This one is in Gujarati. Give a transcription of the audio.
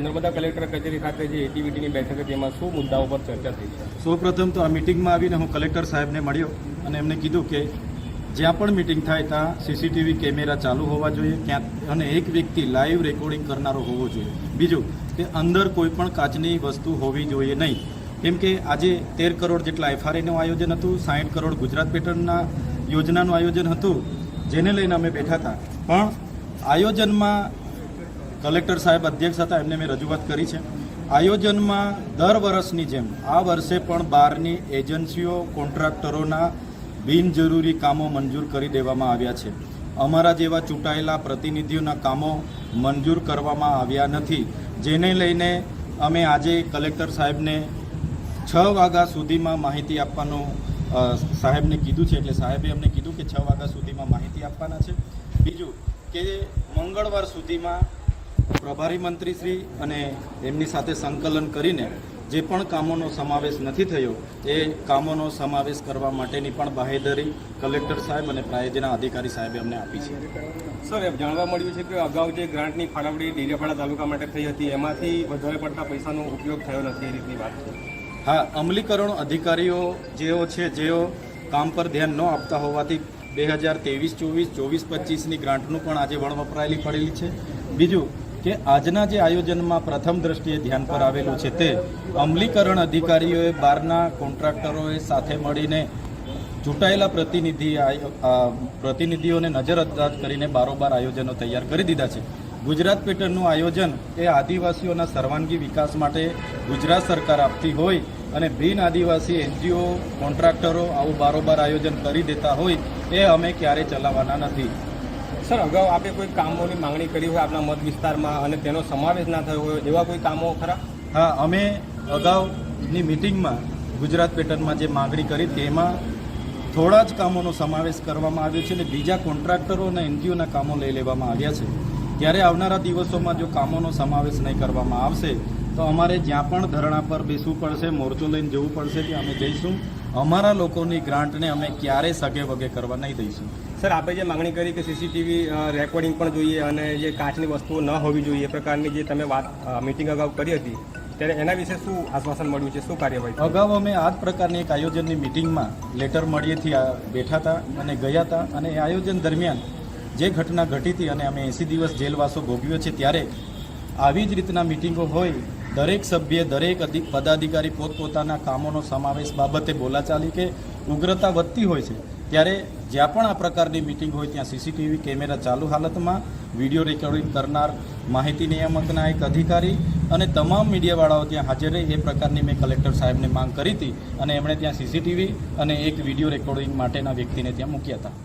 નર્મદા કલેક્ટર કચેરી ખાતે જે એટીવીટીની બેઠક હતી એમાં શું મુદ્દાઓ પર ચર્ચા થઈ છે? સૌપ્રથમ તો આ મિટિંગમાં આવીને હું કલેક્ટર સાહેબને મળ્યો અને એમને કીધું કે જ્યાં પણ મિટિંગ થાય ત્યાં સીસીટીવી કેમેરા ચાલુ હોવા જોઈએ, ક્યાં અને એક વ્યક્તિ લાઈવ રેકોર્ડિંગ કરનારો હોવો જોઈએ. બીજું કે અંદર કોઈ પણ કાચની વસ્તુ હોવી જોઈએ નહીં, કેમ કે આજે 13 કરોડ જેટલા એફઆરએનું આયોજન હતું, 60 કરોડ ગુજરાત પેટર્નના યોજનાનું આયોજન હતું, જેને લઈને અમે બેઠા હતા. પણ આયોજનમાં કલેક્ટર સાહેબ અધ્યક્ષ હતા, એમને મેં રજૂઆત કરી છે. આયોજનમાં દર વર્ષની જેમ આ વર્ષે પણ બહારની એજન્સીઓ કોન્ટ્રાક્ટરોના બિનજરૂરી કામો મંજૂર કરી દેવામાં આવ્યા છે. અમારા જેવા ચૂંટાયેલા પ્રતિનિધિઓના કામો મંજૂર કરવામાં આવ્યા નથી, જેને લઈને અમે આજે કલેક્ટર સાહેબને 6 વાગ્યા સુધીમાં માહિતી આપવાનું સાહેબને કીધું છે. એટલે સાહેબે અમને કીધું કે 6 વાગ્યા સુધીમાં માહિતી આપવાના છે. બીજું કે મંગળવાર સુધીમાં પ્રભારી મંત્રીશ્રી અને એમની સાથે સંકલન કરીને જે પણ કામોનો સમાવેશ નથી થયો એ કામોનો સમાવેશ કરવા માટેની પણ બાહેધરી કલેક્ટર સાહેબ અને પ્રાયોજના અધિકારી સાહેબે અમને આપી છે. સર, એ જાણવા મળ્યું છે કે અગાઉ જે ગ્રાન્ટની ફાળવણી ડેડિયાપાડા તાલુકા માટે થઈ હતી એમાંથી વધારે પડતા પૈસાનો ઉપયોગ થયો નથી, એ રીતની વાત છે. હા, અમલીકરણ અધિકારીઓ જેઓ છે, જેઓ કામ પર ધ્યાન ન આપતા હોવાથી 2023-24, 24-25ની ગ્રાન્ટનું પણ આજે વપરાયેલી પડેલી છે. બીજું કે આજના જે આયોજનમાં પ્રથમ દ્રષ્ટિએ ધ્યાન પર આવેલું છે તે અમલીકરણ અધિકારીઓએ બહારના કોન્ટ્રાક્ટરોએ સાથે મળીને ચૂંટાયેલા પ્રતિનિધિઓને નજરઅંદાજ કરીને બારોબાર આયોજનો તૈયાર કરી દીધા છે. ગુજરાત પેટર્નનું આયોજન એ આદિવાસીઓના સર્વાંગી વિકાસ માટે ગુજરાત સરકાર આપતી હોય અને બિન આદિવાસી એનજીઓ કોન્ટ્રાક્ટરો આવું બારોબાર આયોજન કરી દેતા હોય એ અમે ક્યારે ચલાવવાના નથી. સર, અગાઉ આપે કોઈ કામોની માંગણી કરી હોય આપણા મત વિસ્તારમાં અને તેનો સમાવેશ ના થયો હોય એવા કોઈ કામો ખરા? હા, અમે અગાઉની મિટિંગમાં ગુજરાત પેટર્નમાં જે માંગણી કરી તેમાં થોડા જ કામોનો સમાવેશ કરવામાં આવ્યો છે અને બીજા કોન્ટ્રાક્ટરો અને એનજીઓના કામો લઈ લેવામાં આવ્યા છે. ત્યારે આવનારા દિવસોમાં જો કામોનો સમાવેશ નહીં કરવામાં આવશે તો અમારે જ્યાં પણ ધરણા પર બેસવું પડશે, મોરચો લઈને જવું પડશે, કે અમે જઈશું. અમારા લોકોની ગ્રાન્ટને અમે ક્યારે સગે વગે કરવા નહીં દઈશું. સર, આપે જે માંગણી કરી કે સીસીટીવી રેકોર્ડિંગ પણ જોઈએ અને જે કાચની વસ્તુઓ ન હોવી જોઈએ એ પ્રકારની જે તમે વાત મિટિંગ અગાઉ કરી હતી ત્યારે એના વિશે શું આશ્વાસન મળ્યું છે, શું કાર્યવાહી? અગાઉ અમે આ જ પ્રકારની એક આયોજનની મિટિંગમાં લેટર મળીએથી બેઠા હતા અને ગયા હતા અને એ આયોજન દરમિયાન જે ઘટના ઘટી હતી અને અમે 80 દિવસ જેલવાસો ભોગવ્યો છે ત્યારે આવી જ રીતના મિટિંગો હોય, દરેક સભ્ય દરેક પદાધિકારી પોતપોતાના કામોનો સમાવેશ બાબતે બોલાચાલી કે ઉગ્રતા વધતી હોય છે ત્યારે જ્યાં પણ આ પ્રકારની મિટિંગ હોય ત્યાં સીસીટીવી કેમેરા ચાલુ હાલતમાં વિડીયો રેકોર્ડિંગ કરનાર માહિતી નિયામકના એક અધિકારી અને તમામ મીડિયાવાળાઓ ત્યાં હાજર રહે એ પ્રકારની મેં કલેક્ટર સાહેબને માંગ કરી હતી અને એમણે ત્યાં સીસીટીવી અને એક વિડીયો રેકોર્ડિંગ માટેના વ્યક્તિને ત્યાં મૂક્યા હતા.